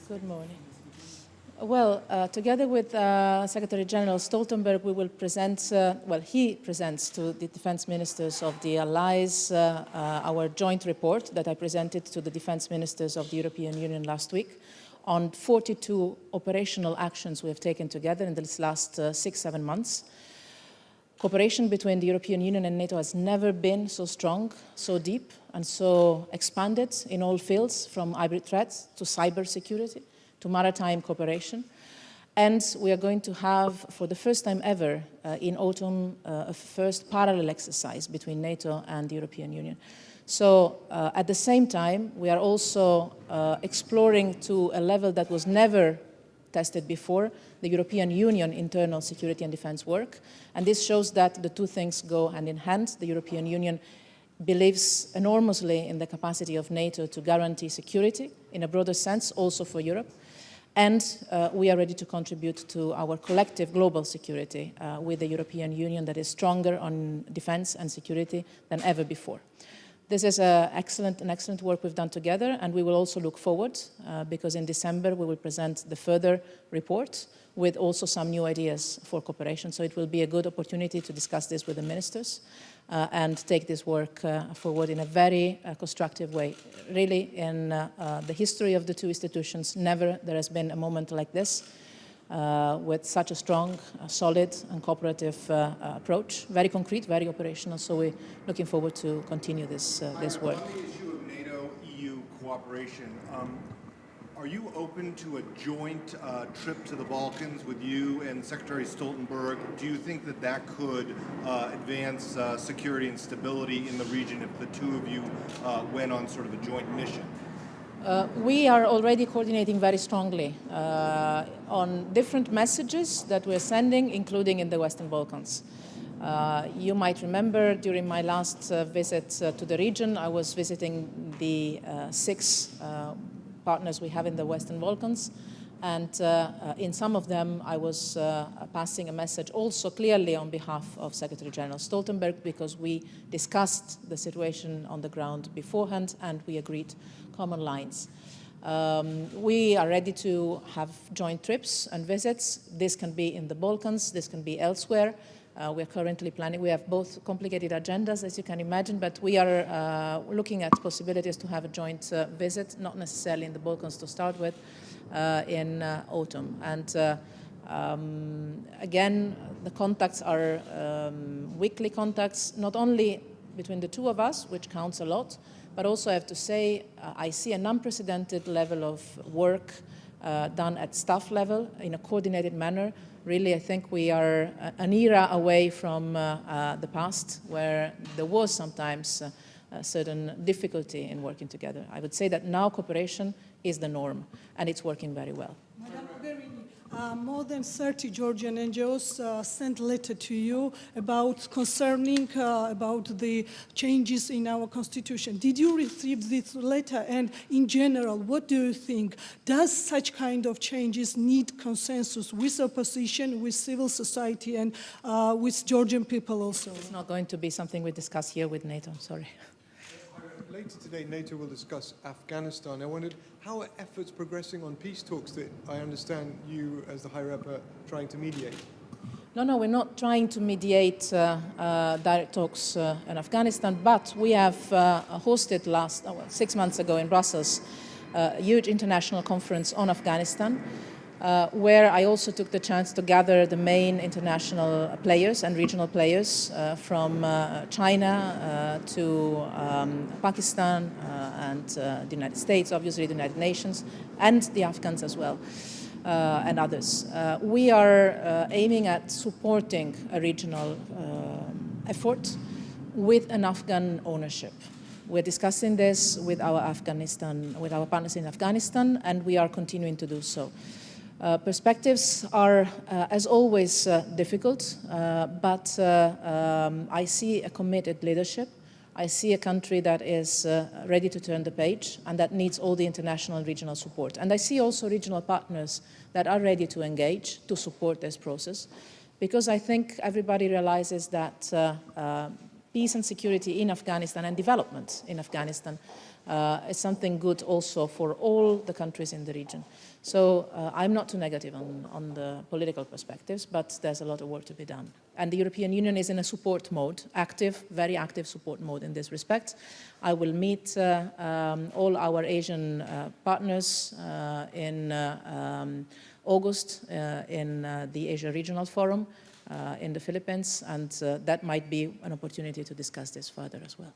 Good morning. Well, together with Secretary General Stoltenberg, we will present, he presents to the defense ministers of the allies our joint report that I presented to the defense ministers of the European Union last week on 42 operational actions we have taken together in this last 6-7 months. Cooperation between the European Union and NATO has never been so strong, so deep, and so expanded in all fields, from hybrid threats to cyber security to maritime cooperation. And we are going to have, for the first time ever, in autumn, a first parallel exercise between NATO and the European Union. So at the same time, we are also exploring to a level that was never tested before, the European Union internal security and defense work. And this shows that the two things go hand in hand. The European Union believes enormously in the capacity of NATO to guarantee security in a broader sense, also for Europe. And we are ready to contribute to our collective global security with the European Union that is stronger on defense and security than ever before. This is an excellent work we've done together, and we will also look forward because in December we will present the further report with also some new ideas for cooperation. So it will be a good opportunity to discuss this with the ministers and take this work forward in a very constructive way. Really, in the history of the two institutions, never there has been a moment like this with such a strong, solid and cooperative approach, very concrete, very operational. So we're looking forward to continue this work. On the issue of NATO-EU cooperation, are you open to a joint trip to the Balkans with you and Secretary Stoltenberg? Do you think that that could advance security and stability in the region if the two of you went on sort of a joint mission? We are already coordinating very strongly on different messages that we're sending, including in the Western Balkans. You might remember during my last visit to the region, I was visiting the 6 partners we have in the Western Balkans. And in some of them, I was passing a message also clearly on behalf of Secretary General Stoltenberg, because we discussed the situation on the ground beforehand and we agreed common lines. We are ready to have joint trips and visits. This can be in the Balkans, this can be elsewhere. We are currently planning. We have both complicated agendas, as you can imagine, but we are looking at possibilities to have a joint visit, not necessarily in the Balkans to start with, in autumn. And again, the contacts are weekly contacts, not only between the two of us, which counts a lot, but also I have to say, I see an unprecedented level of work done at staff level in a coordinated manner. Really, I think we are an era away from the past where there was sometimes a certain difficulty in working together. I would say that now cooperation is the norm, and it's working very well. Madam Mogherini, more than 30 Georgian NGOs sent a letter to you about the changes in our constitution. Did you receive this letter? And in general, what do you think? Does such kind of changes need consensus with opposition, with civil society, and with Georgian people also? It's not going to be something we discuss here with NATO, sorry. Later today, NATO will discuss Afghanistan. I wondered, how are efforts progressing on peace talks that I understand you, as the High Rep, are trying to mediate? No, we're not trying to mediate direct talks in Afghanistan, but we have hosted 6 months ago in Brussels a huge international conference on Afghanistan, where I also took the chance to gather the main international players and regional players from China to Pakistan and the United States, obviously the United Nations, and the Afghans as well, and others. We are aiming at supporting a regional effort with an Afghan ownership. We're discussing this with our partners in Afghanistan, and we are continuing to do so. Perspectives are, as always, difficult, but I see a committed leadership. I see a country that is ready to turn the page and that needs all the international and regional support. And I see also regional partners that are ready to engage, to support this process, because I think everybody realizes that peace and security in Afghanistan and development in Afghanistan is something good also for all the countries in the region. So I'm not too negative on the political perspectives, but there's a lot of work to be done. And the European Union is in a support mode, active, very active support mode in this respect. I will meet all our Asian partners in August in the Asia Regional Forum in the Philippines, and that might be an opportunity to discuss this further as well.